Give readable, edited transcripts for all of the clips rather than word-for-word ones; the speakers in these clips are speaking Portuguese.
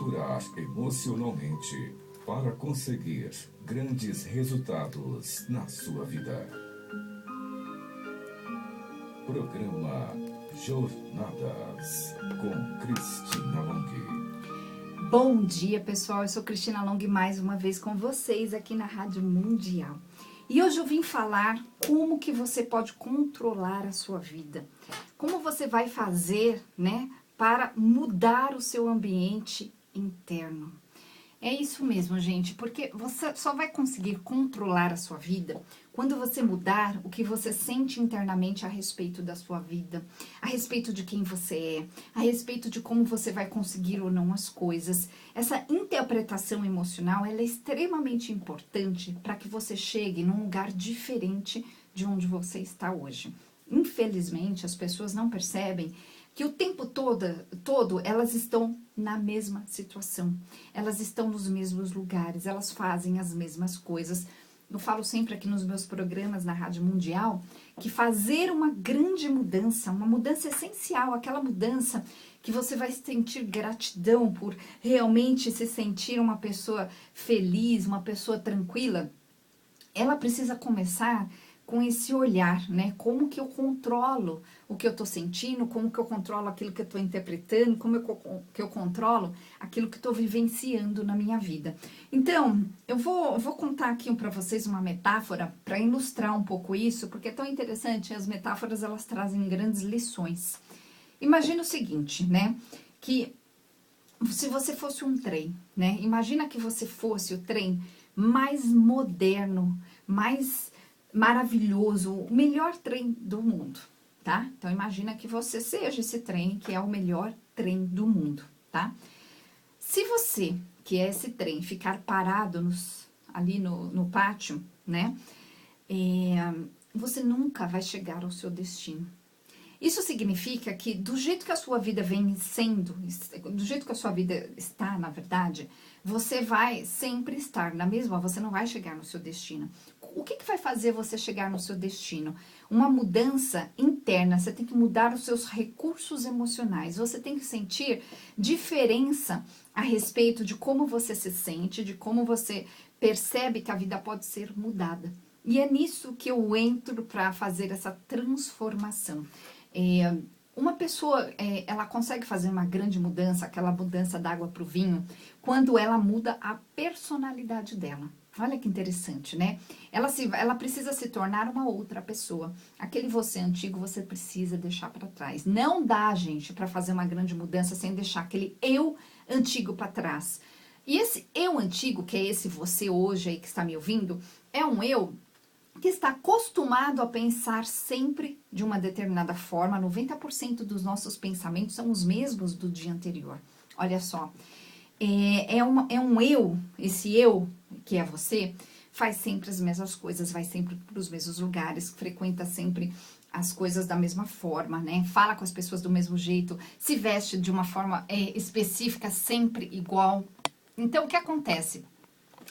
maturar emocionalmente para conseguir grandes resultados na sua vida. Programa Jornadas com Cristina Long. Bom dia, pessoal. Eu sou Cristina Long mais uma vez com vocês aqui na Rádio Mundial. E hoje eu vim falar como que você pode controlar a sua vida. Como você vai fazer, né, para mudar o seu ambiente interno. É isso mesmo, gente, porque você só vai conseguir controlar a sua vida quando você mudar o que você sente internamente a respeito da sua vida, a respeito de quem você é, a respeito de como você vai conseguir ou não as coisas. Essa interpretação emocional, ela é extremamente importante para que você chegue num lugar diferente de onde você está hoje. Infelizmente, as pessoas não percebem que o tempo todo elas estão na mesma situação, elas estão nos mesmos lugares, elas fazem as mesmas coisas. Eu falo sempre aqui nos meus programas na Rádio Mundial que fazer uma grande mudança, uma mudança essencial, aquela mudança que você vai sentir gratidão por realmente se sentir uma pessoa feliz, uma pessoa tranquila, ela precisa começar com esse olhar, né? Como que eu controlo o que eu tô sentindo, como que eu controlo aquilo que eu tô interpretando, como que eu controlo aquilo que eu tô vivenciando na minha vida. Então, eu vou contar aqui para vocês uma metáfora para ilustrar um pouco isso, porque é tão interessante, as metáforas elas trazem grandes lições. Imagina o seguinte, né? Que se você fosse um trem, né? Imagina que você fosse o trem mais moderno, mais maravilhoso, o melhor trem do mundo, tá? Então, imagina que você seja esse trem que é o melhor trem do mundo, tá? Se você, que é esse trem, ficar parado ali no pátio, né? Você nunca vai chegar ao seu destino. Isso significa que do jeito que a sua vida vem sendo, do jeito que a sua vida está, na verdade, você vai sempre estar na mesma, você não vai chegar no seu destino. O que vai fazer você chegar no seu destino? Uma mudança interna, você tem que mudar os seus recursos emocionais, você tem que sentir diferença a respeito de como você se sente, de como você percebe que a vida pode ser mudada. E é nisso que eu entro para fazer essa transformação. Uma pessoa, ela consegue fazer uma grande mudança, aquela mudança da água para o vinho, quando ela muda a personalidade dela. Olha que interessante, né? Ela precisa se tornar uma outra pessoa. Aquele você antigo, você precisa deixar para trás. Não dá, gente, para fazer uma grande mudança sem deixar aquele eu antigo para trás. E esse eu antigo, que é esse você hoje aí que está me ouvindo, é um eu que está acostumado a pensar sempre de uma determinada forma. 90% dos nossos pensamentos são os mesmos do dia anterior. Olha só, é um eu, esse eu que é você, faz sempre as mesmas coisas, vai sempre para os mesmos lugares, frequenta sempre as coisas da mesma forma, né? Fala com as pessoas do mesmo jeito, se veste de uma forma específica, sempre igual. Então, o que acontece?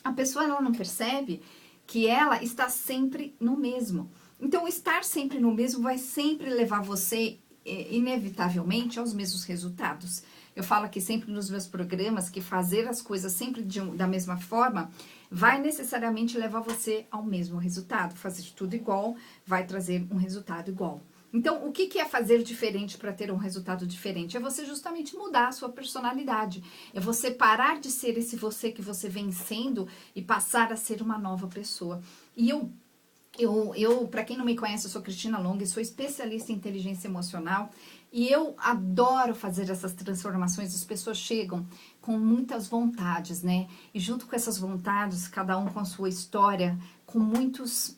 A pessoa ela não percebe que ela está sempre no mesmo. Então, estar sempre no mesmo vai sempre levar você, inevitavelmente, aos mesmos resultados. Eu falo aqui sempre nos meus programas que fazer as coisas sempre da mesma forma vai necessariamente levar você ao mesmo resultado. Fazer tudo igual vai trazer um resultado igual. Então, o que é fazer diferente para ter um resultado diferente? É você justamente mudar a sua personalidade. É você parar de ser esse você que você vem sendo e passar a ser uma nova pessoa. E eu, para quem não me conhece, eu sou Cristina Long, sou especialista em inteligência emocional e eu adoro fazer essas transformações. As pessoas chegam com muitas vontades, né? E junto com essas vontades, cada um com a sua história, com muitos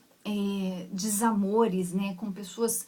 desamores, né? Com pessoas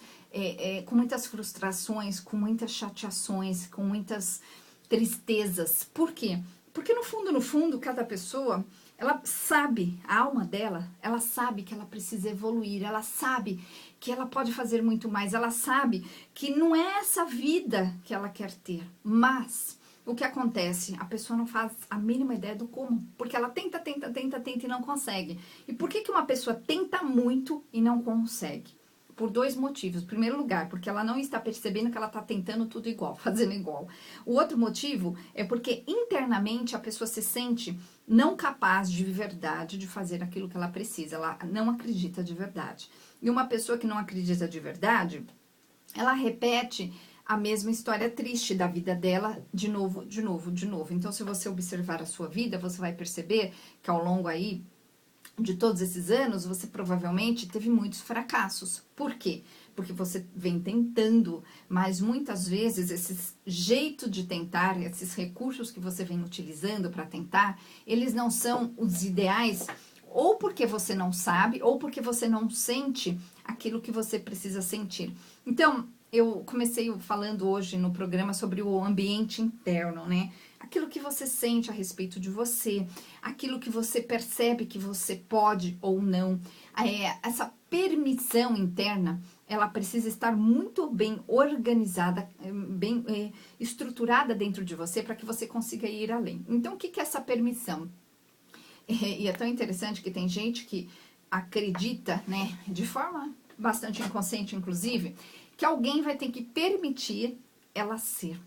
com muitas frustrações, com muitas chateações, com muitas tristezas. Por quê? Porque no fundo, cada pessoa, ela sabe, a alma dela, ela sabe que ela precisa evoluir, ela sabe que ela pode fazer muito mais, ela sabe que não é essa vida que ela quer ter, mas o que acontece? A pessoa não faz a mínima ideia do como, porque ela tenta e não consegue. E por que uma pessoa tenta muito e não consegue? por 2 motivos. Primeiro lugar, porque ela não está percebendo que ela está tentando tudo igual, fazendo igual. O outro motivo é porque internamente a pessoa se sente não capaz de verdade de fazer aquilo que ela precisa. Ela não acredita de verdade. E uma pessoa que não acredita de verdade, ela repete a mesma história triste da vida dela de novo, de novo, de novo. Então, se você observar a sua vida, você vai perceber que ao longo aí de todos esses anos, você provavelmente teve muitos fracassos. Por quê? Porque você vem tentando, mas muitas vezes esse jeito de tentar, esses recursos que você vem utilizando para tentar, eles não são os ideais, ou porque você não sabe, ou porque você não sente aquilo que você precisa sentir. Então, eu comecei falando hoje no programa sobre o ambiente interno, né? Aquilo que você sente a respeito de você, aquilo que você percebe que você pode ou não. Essa permissão interna, ela precisa estar muito bem organizada, bem estruturada dentro de você para que você consiga ir além. Então, o que é essa permissão? E é tão interessante que tem gente que acredita, né, de forma bastante inconsciente, inclusive, que alguém vai ter que permitir ela ser.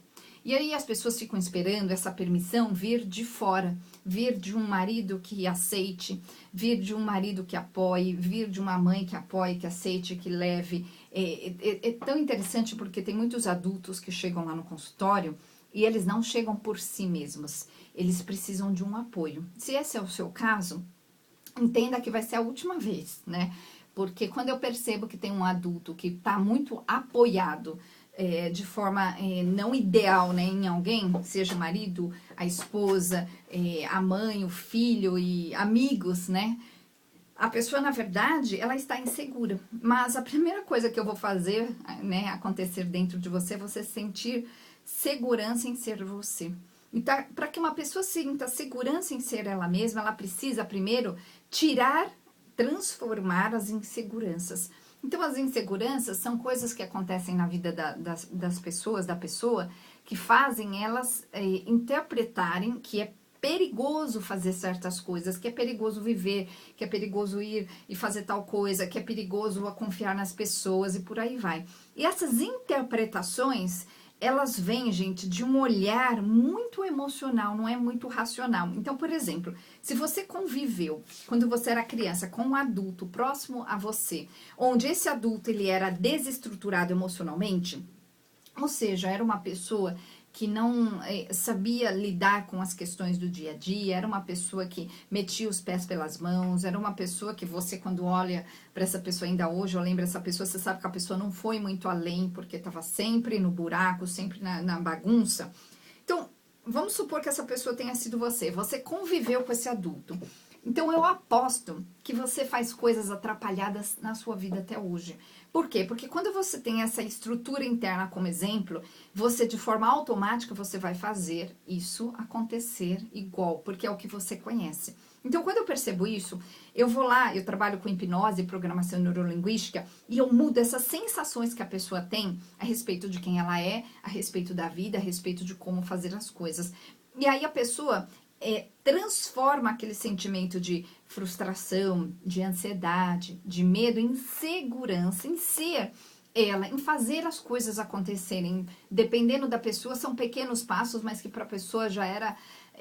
E aí as pessoas ficam esperando essa permissão vir de fora, vir de um marido que aceite, vir de um marido que apoie, vir de uma mãe que apoie, que aceite, que leve. É tão interessante porque tem muitos adultos que chegam lá no consultório e eles não chegam por si mesmos, eles precisam de um apoio. Se esse é o seu caso, entenda que vai ser a última vez, né? Porque quando eu percebo que tem um adulto que está muito apoiado de forma não ideal, né, em alguém, seja o marido, a esposa, a mãe, o filho e amigos, né? A pessoa, na verdade, ela está insegura. Mas a primeira coisa que eu vou fazer, né, acontecer dentro de você é você sentir segurança em ser você. Então, para que uma pessoa sinta segurança em ser ela mesma, ela precisa primeiro transformar as inseguranças. Então, as inseguranças são coisas que acontecem na vida das pessoas, da pessoa, que fazem elas interpretarem que é perigoso fazer certas coisas, que é perigoso viver, que é perigoso ir e fazer tal coisa, que é perigoso confiar nas pessoas e por aí vai. E essas interpretações, elas vêm, gente, de um olhar muito emocional, não é muito racional. Então, por exemplo, se você conviveu, quando você era criança, com um adulto próximo a você, onde esse adulto ele era desestruturado emocionalmente, ou seja, era uma pessoa que não sabia lidar com as questões do dia a dia, era uma pessoa que metia os pés pelas mãos, era uma pessoa que você, quando olha para essa pessoa ainda hoje, ou lembra essa pessoa, você sabe que a pessoa não foi muito além, porque estava sempre no buraco, sempre na bagunça. Então, vamos supor que essa pessoa tenha sido você conviveu com esse adulto. Então, eu aposto que você faz coisas atrapalhadas na sua vida até hoje. Por quê? Porque quando você tem essa estrutura interna como exemplo, você, de forma automática, você vai fazer isso acontecer igual, porque é o que você conhece. Então, quando eu percebo isso, eu vou lá, eu trabalho com hipnose e programação neurolinguística, e eu mudo essas sensações que a pessoa tem a respeito de quem ela é, a respeito da vida, a respeito de como fazer as coisas. E aí a pessoa transforma aquele sentimento de frustração, de ansiedade, de medo em segurança, em ser ela, em fazer as coisas acontecerem. Dependendo da pessoa, são pequenos passos, mas que para a pessoa já era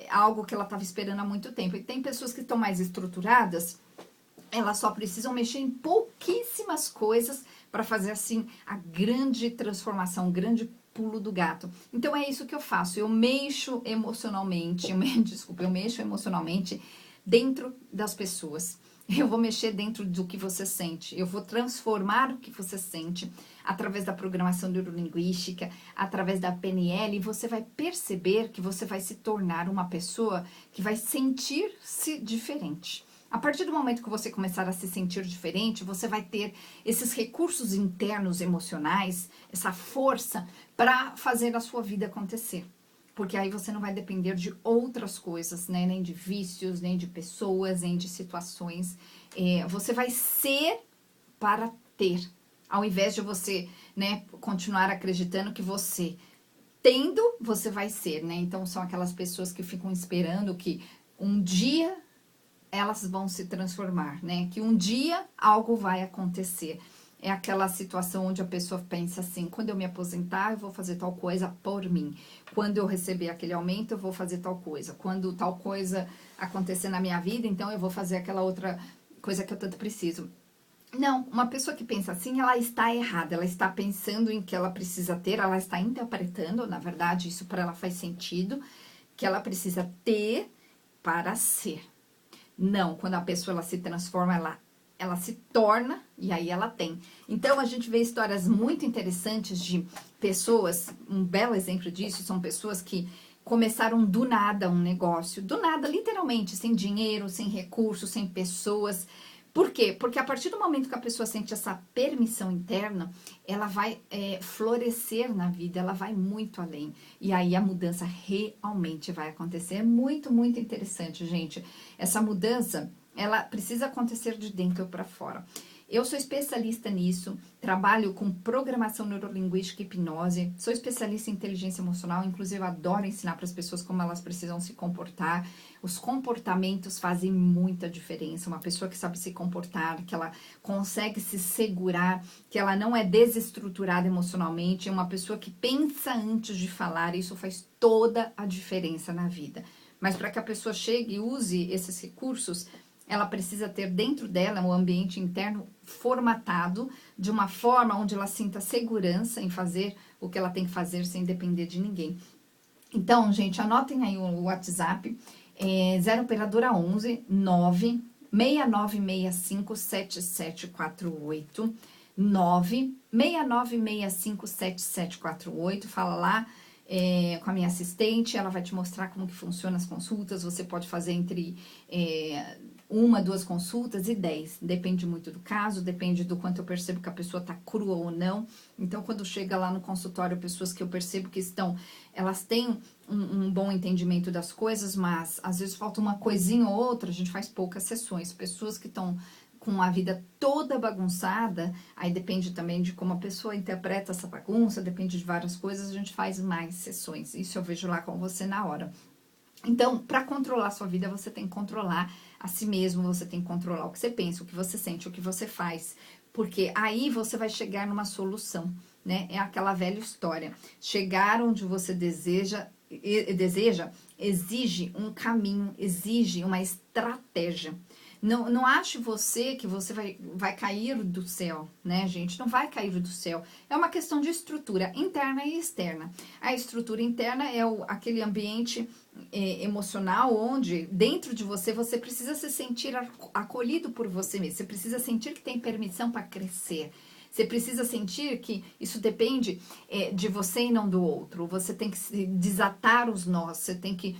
algo que ela estava esperando há muito tempo. E tem pessoas que estão mais estruturadas, elas só precisam mexer em pouquíssimas coisas para fazer assim a grande transformação, o grande pulo do gato. Então é isso que eu faço, eu mexo emocionalmente, eu mexo emocionalmente dentro das pessoas. Eu vou mexer dentro do que você sente, eu vou transformar o que você sente através da programação neurolinguística, através da PNL, e você vai perceber que você vai se tornar uma pessoa que vai sentir-se diferente. A partir do momento que você começar a se sentir diferente, você vai ter esses recursos internos emocionais, essa força para fazer a sua vida acontecer. Porque aí você não vai depender de outras coisas, né? Nem de vícios, nem de pessoas, nem de situações. Você vai ser para ter. Ao invés de você, né, continuar acreditando que você, tendo, você vai ser, né? Então são aquelas pessoas que ficam esperando que um dia elas vão se transformar, né? Que um dia algo vai acontecer. é aquela situação onde a pessoa pensa assim, quando eu me aposentar, eu vou fazer tal coisa por mim. Quando eu receber aquele aumento, eu vou fazer tal coisa. Quando tal coisa acontecer na minha vida, então eu vou fazer aquela outra coisa que eu tanto preciso. Não, uma pessoa que pensa assim, ela está errada, ela está pensando em que ela precisa ter, ela está interpretando, na verdade, isso para ela faz sentido, que ela precisa ter para ser. Não, quando a pessoa ela se transforma, ela se torna e aí ela tem. Então, a gente vê histórias muito interessantes de pessoas, um belo exemplo disso, são pessoas que começaram do nada um negócio, do nada, literalmente, sem dinheiro, sem recursos, sem pessoas. Por quê? Porque a partir do momento que a pessoa sente essa permissão interna, ela vai florescer na vida, ela vai muito além. E aí a mudança realmente vai acontecer. É muito, muito interessante, gente. Essa mudança, ela precisa acontecer de dentro para fora. Eu sou especialista nisso, trabalho com programação neurolinguística e hipnose, sou especialista em inteligência emocional, inclusive eu adoro ensinar para as pessoas como elas precisam se comportar. Os comportamentos fazem muita diferença. Uma pessoa que sabe se comportar, que ela consegue se segurar, que ela não é desestruturada emocionalmente, é uma pessoa que pensa antes de falar, isso faz toda a diferença na vida. Mas para que a pessoa chegue e use esses recursos, ela precisa ter dentro dela um ambiente interno formatado de uma forma onde ela sinta segurança em fazer o que ela tem que fazer sem depender de ninguém. Então, gente, anotem aí o WhatsApp, 0 operadora 11 9 6965 7748 9 6965 7748. Fala lá com a minha assistente, ela vai te mostrar como que funciona as consultas. Você pode fazer entre 1, 2 consultas e 10, depende muito do caso, depende do quanto eu percebo que a pessoa tá crua ou não. Então, quando chega lá no consultório, pessoas que eu percebo que elas têm um bom entendimento das coisas, mas às vezes falta uma coisinha ou outra, a gente faz poucas sessões. Pessoas que estão com a vida toda bagunçada, aí depende também de como a pessoa interpreta essa bagunça, depende de várias coisas, a gente faz mais sessões. Isso eu vejo lá com você na hora. Então, para controlar a sua vida, você tem que controlar a si mesmo, você tem que controlar o que você pensa, o que você sente, o que você faz, porque aí você vai chegar numa solução, né? É aquela velha história. Chegar onde você deseja exige um caminho, exige uma estratégia. Não ache você que você vai cair do céu, né, gente? Não vai cair do céu. É uma questão de estrutura interna e externa. A estrutura interna é aquele ambiente emocional onde dentro de você precisa se sentir acolhido por você mesmo. Você precisa sentir que tem permissão para crescer. Você precisa sentir que isso depende de você e não do outro. Você tem que desatar os nós, você tem que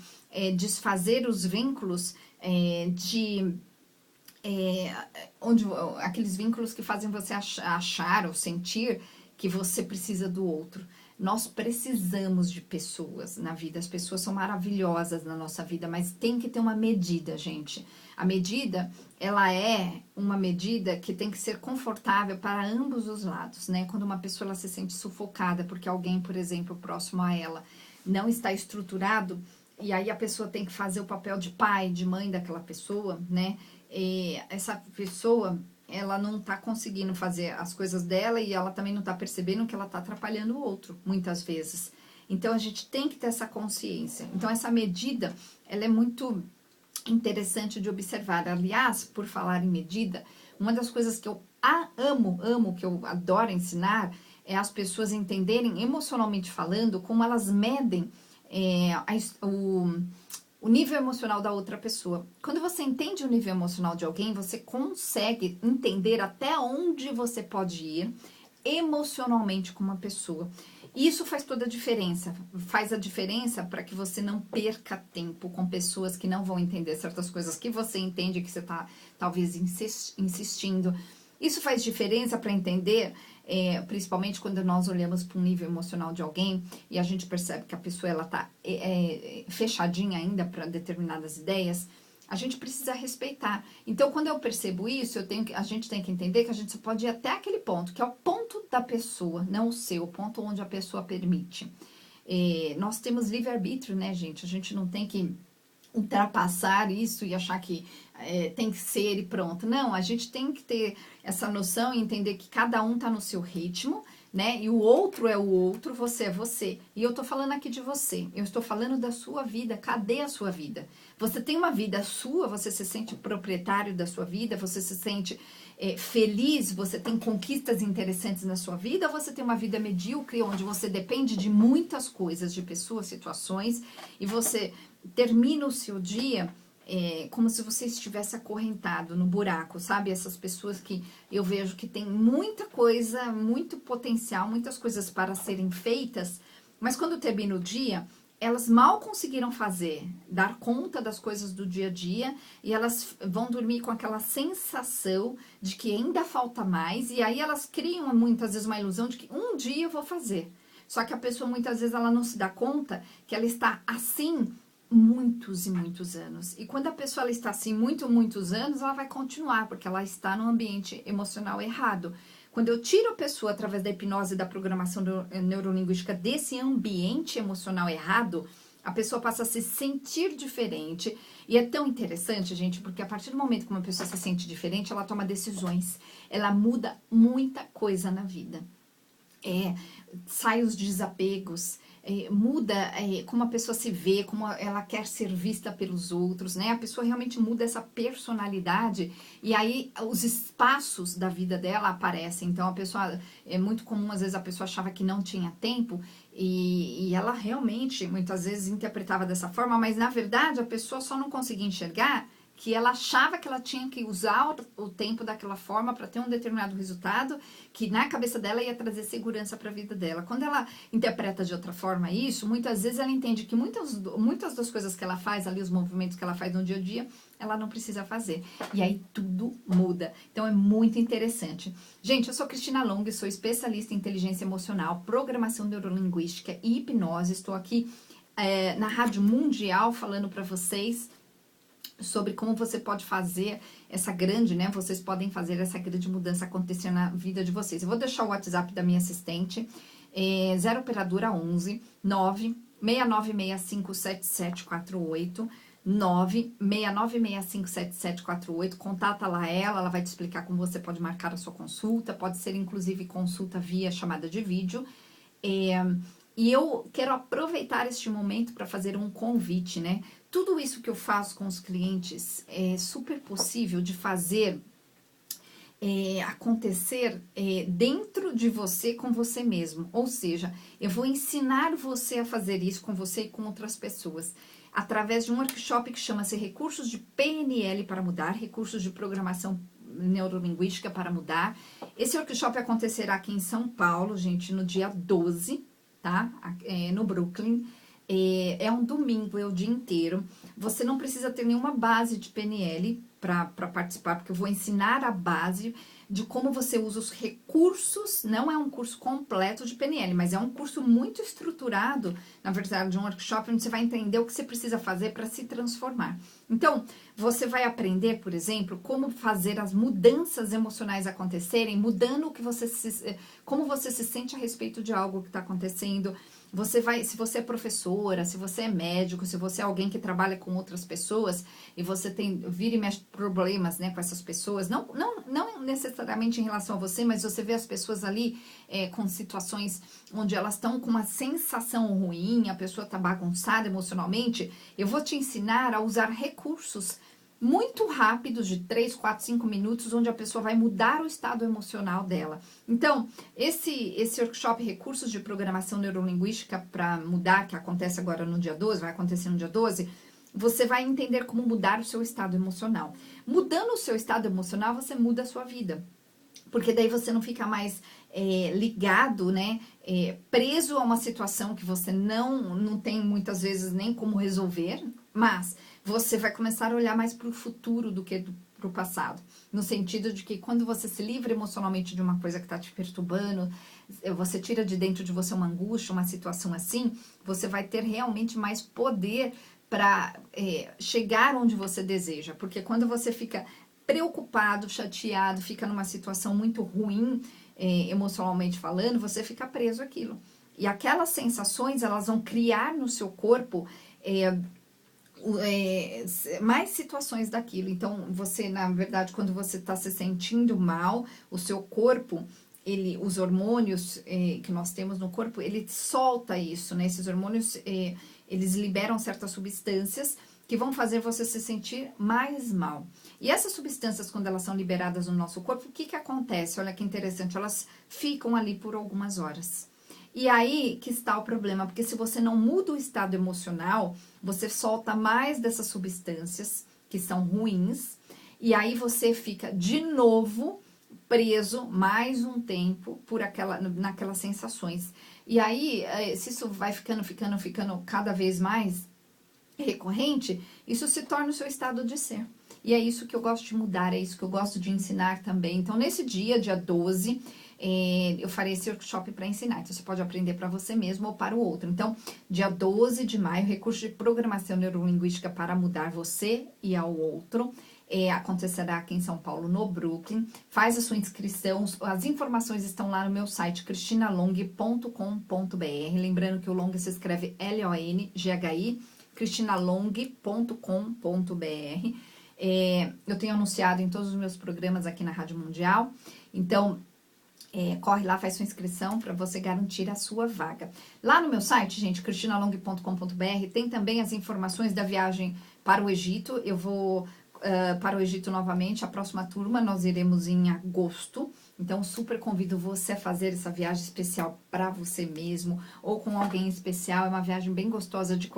desfazer os vínculos aqueles vínculos que fazem você achar ou sentir que você precisa do outro. Nós precisamos de pessoas na vida, as pessoas são maravilhosas na nossa vida, mas tem que ter uma medida, gente. A medida, ela é uma medida que tem que ser confortável para ambos os lados, né? Quando uma pessoa ela se sente sufocada porque alguém, por exemplo, próximo a ela não está estruturado, e aí a pessoa tem que fazer o papel de pai, de mãe daquela pessoa, né? Essa pessoa, ela não tá conseguindo fazer as coisas dela e ela também não tá percebendo que ela tá atrapalhando o outro, muitas vezes. Então, a gente tem que ter essa consciência. Então, essa medida, ela é muito interessante de observar. Aliás, por falar em medida, uma das coisas que eu amo, que eu adoro ensinar, é as pessoas entenderem, emocionalmente falando, como elas medem o nível emocional da outra pessoa. Quando você entende o nível emocional de alguém, você consegue entender até onde você pode ir emocionalmente com uma pessoa. E isso faz toda a diferença. Faz a diferença para que você não perca tempo com pessoas que não vão entender certas coisas que você entende, que você está talvez insistindo. Isso faz diferença para entender, principalmente quando nós olhamos para um nível emocional de alguém e a gente percebe que a pessoa ela está fechadinha ainda para determinadas ideias. A gente precisa respeitar. Então, quando eu percebo isso, a gente tem que entender que a gente só pode ir até aquele ponto, que é o ponto da pessoa, não o seu, o ponto onde a pessoa permite. Nós temos livre-arbítrio, né, gente? A gente não tem que ultrapassar isso e achar que tem que ser e pronto. Não, a gente tem que ter essa noção e entender que cada um tá no seu ritmo, né? E o outro é o outro, você é você. E eu tô falando aqui de você, eu estou falando da sua vida. Cadê a sua vida? Você tem uma vida sua, você se sente proprietário da sua vida, você se sente feliz, você tem conquistas interessantes na sua vida, ou você tem uma vida medíocre, onde você depende de muitas coisas, de pessoas, situações, e você termina o seu dia como se você estivesse acorrentado no buraco, sabe? Essas pessoas que eu vejo que tem muita coisa, muito potencial, muitas coisas para serem feitas, mas quando termina o dia, elas mal conseguiram dar conta das coisas do dia a dia, e elas vão dormir com aquela sensação de que ainda falta mais, e aí elas criam muitas vezes uma ilusão de que um dia eu vou fazer. Só que a pessoa muitas vezes ela não se dá conta que ela está assim muitos e muitos anos. E quando a pessoa ela está assim muitos anos, ela vai continuar, porque ela está num ambiente emocional errado. Quando eu tiro a pessoa através da hipnose e da programação neurolinguística desse ambiente emocional errado, a pessoa passa a se sentir diferente. E é tão interessante, gente, porque a partir do momento que uma pessoa se sente diferente, ela toma decisões. Ela muda muita coisa na vida. Sai os desapegos, muda como a pessoa se vê, como ela quer ser vista pelos outros, né? A pessoa realmente muda essa personalidade e aí os espaços da vida dela aparecem. Então a pessoa, é muito comum, às vezes a pessoa achava que não tinha tempo e ela realmente muitas vezes interpretava dessa forma, mas na verdade a pessoa só não conseguia enxergar que ela achava que ela tinha que usar o tempo daquela forma para ter um determinado resultado, que na cabeça dela ia trazer segurança para a vida dela. Quando ela interpreta de outra forma isso, muitas vezes ela entende que muitas das coisas que ela faz ali, os movimentos que ela faz no dia a dia, ela não precisa fazer. E aí tudo muda. Então é muito interessante. Gente, eu sou Cristina Long, sou especialista em inteligência emocional, programação neurolinguística e hipnose. Estou aqui na Rádio Mundial falando para vocês sobre como você pode fazer essa grande, né? Vocês podem fazer essa grande mudança acontecer na vida de vocês. Eu vou deixar o WhatsApp da minha assistente, 0 operadora 11 969657748, 969657748. Contata lá ela vai te explicar como você pode marcar a sua consulta, pode ser inclusive consulta via chamada de vídeo. E eu quero aproveitar este momento para fazer um convite, né? Tudo isso que eu faço com os clientes é super possível de fazer acontecer dentro de você, com você mesmo. Ou seja, eu vou ensinar você a fazer isso com você e com outras pessoas, através de um workshop que chama-se Recursos de PNL para Mudar, Recursos de Programação Neurolinguística para Mudar. Esse workshop acontecerá aqui em São Paulo, gente, no dia 12, tá? No Brooklyn. É um domingo, é o dia inteiro. Você não precisa ter nenhuma base de PNL para participar, porque eu vou ensinar a base de como você usa os recursos. Não é um curso completo de PNL, mas é um curso muito estruturado, na verdade, de um workshop onde você vai entender o que você precisa fazer para se transformar. Então, você vai aprender, por exemplo, como fazer as mudanças emocionais acontecerem, mudando como você se sente a respeito de algo que está acontecendo. Se você é professora, se você é médico, se você é alguém que trabalha com outras pessoas e você vira e mexe problemas, né, com essas pessoas, não necessariamente em relação a você, mas você vê as pessoas ali com situações onde elas estão com uma sensação ruim, a pessoa está bagunçada emocionalmente, eu vou te ensinar a usar recursos muito rápidos, de 3, 4, 5 minutos, onde a pessoa vai mudar o estado emocional dela. Então, esse workshop Recursos de Programação Neurolinguística para Mudar, que acontece agora no dia 12, vai acontecer no dia 12, você vai entender como mudar o seu estado emocional. Mudando o seu estado emocional, você muda a sua vida. Porque daí você não fica mais ligado, né, preso a uma situação que você não tem muitas vezes nem como resolver, mas você vai começar a olhar mais para o futuro do que para o passado. No sentido de que quando você se livra emocionalmente de uma coisa que está te perturbando, você tira de dentro de você uma angústia, uma situação assim, você vai ter realmente mais poder para chegar onde você deseja. Porque quando você fica preocupado, chateado, fica numa situação muito ruim, emocionalmente falando, você fica preso àquilo. E aquelas sensações, elas vão criar no seu corpo mais situações daquilo. Então, você, na verdade, quando você está se sentindo mal, o seu corpo, os hormônios que nós temos no corpo, ele solta isso, né? Esses hormônios, eles liberam certas substâncias que vão fazer você se sentir mais mal. E essas substâncias, quando elas são liberadas no nosso corpo, o que que acontece? Olha que interessante, elas ficam ali por algumas horas. E aí que está o problema, porque se você não muda o estado emocional, você solta mais dessas substâncias que são ruins, e aí você fica de novo preso mais um tempo naquelas sensações. E aí, se isso vai ficando cada vez mais recorrente, isso se torna o seu estado de ser. E é isso que eu gosto de mudar, é isso que eu gosto de ensinar também. Então, nesse dia 12, eu farei esse workshop para ensinar. Então, você pode aprender para você mesmo ou para o outro. Então, dia 12 de maio, recurso de programação neurolinguística para mudar você e ao outro. Acontecerá aqui em São Paulo, no Brooklyn. Faz a sua inscrição, as informações estão lá no meu site, cristinalong.com.br. Lembrando que o Long se escreve L-O-N-G-H-I, cristinalong.com.br. Eu tenho anunciado em todos os meus programas aqui na Rádio Mundial, então corre lá, faz sua inscrição para você garantir a sua vaga. Lá no meu site, gente, cristinalong.com.br, tem também as informações da viagem para o Egito. Eu vou para o Egito novamente, a próxima turma nós iremos em agosto, então super convido você a fazer essa viagem especial para você mesmo, ou com alguém especial. É uma viagem bem gostosa de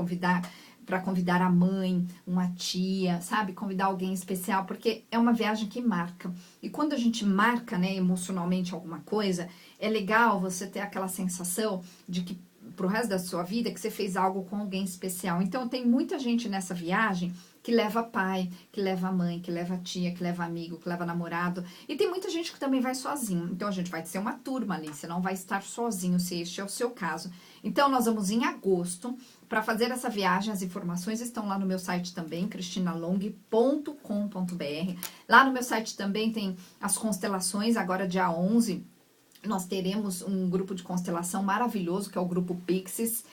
para convidar a mãe, uma tia, sabe? Convidar alguém especial, porque é uma viagem que marca. E quando a gente marca, né, emocionalmente alguma coisa, é legal você ter aquela sensação de que pro resto da sua vida que você fez algo com alguém especial. Então tem muita gente nessa viagem que leva pai, que leva mãe, que leva tia, que leva amigo, que leva namorado. E tem muita gente que também vai sozinho. Então a gente vai ser uma turma ali, você não vai estar sozinho, se este é o seu caso. Então nós vamos em agosto para fazer essa viagem. As informações estão lá no meu site também, cristinalong.com.br. Lá no meu site também tem as constelações. Agora dia 11 nós teremos um grupo de constelação maravilhoso, que é o grupo Pixis.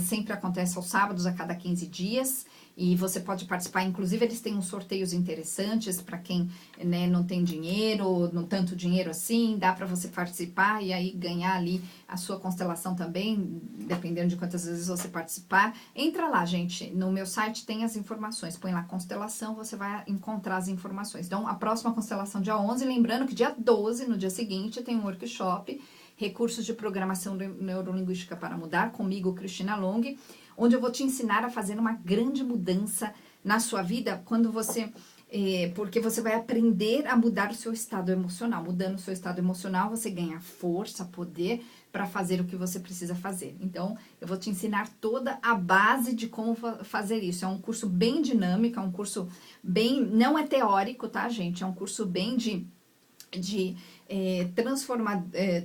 Sempre acontece aos sábados, a cada 15 dias. E você pode participar, inclusive eles têm uns sorteios interessantes para quem, né, não tem dinheiro, não tanto dinheiro assim, dá para você participar e aí ganhar ali a sua constelação também, dependendo de quantas vezes você participar. Entra lá, gente, no meu site tem as informações, põe lá constelação, você vai encontrar as informações. Então, a próxima constelação dia 11, lembrando que dia 12, no dia seguinte, tem um workshop, recursos de programação neurolinguística para mudar, comigo, Cristina Long, onde eu vou te ensinar a fazer uma grande mudança na sua vida, quando você, porque você vai aprender a mudar o seu estado emocional. Mudando o seu estado emocional, você ganha força, poder para fazer o que você precisa fazer. Então, eu vou te ensinar toda a base de como fazer isso. É um curso bem dinâmico, é um curso bem, não é teórico, tá, gente? É um curso bem de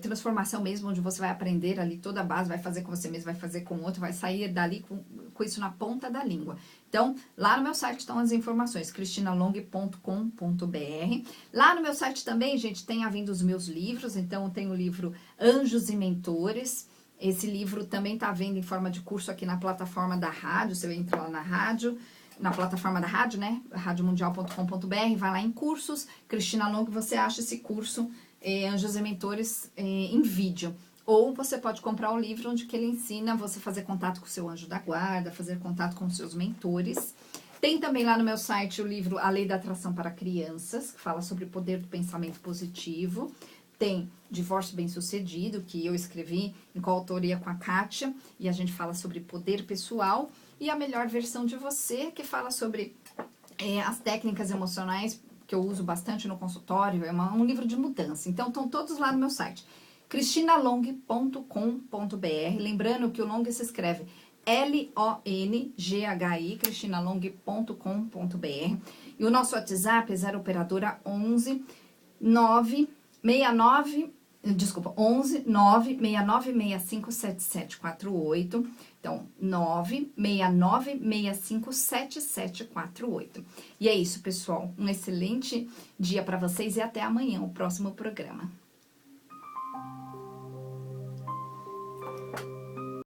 transformação mesmo, onde você vai aprender ali toda a base, vai fazer com você mesmo, vai fazer com o outro, vai sair dali com isso na ponta da língua. Então, lá no meu site estão as informações, cristinalong.com.br. Lá no meu site também, gente, tem havido os meus livros. Então, tem o livro Anjos e Mentores. Esse livro também está vendo em forma de curso aqui na plataforma da rádio. Você entra lá na rádio, na plataforma da rádio, né? radiomundial.com.br, vai lá em cursos, Cristina Long, você acha esse curso Anjos e Mentores em vídeo. Ou você pode comprar o livro onde que ele ensina você a fazer contato com o seu anjo da guarda, fazer contato com os seus mentores. Tem também lá no meu site o livro A Lei da Atração para Crianças, que fala sobre o poder do pensamento positivo. Tem Divórcio Bem-Sucedido, que eu escrevi em coautoria com a Kátia, e a gente fala sobre poder pessoal. E A Melhor Versão de Você, que fala sobre as técnicas emocionais, que eu uso bastante no consultório. É um livro de mudança. Então, estão todos lá no meu site, cristinalong.com.br. Lembrando que o Long se escreve L-O-N-G-H-I, cristinalong.com.br. E o nosso WhatsApp é 0 operadora 11 969 11 969657748. Então, 969657748. E é isso, pessoal. Um excelente dia para vocês e até amanhã, o próximo programa.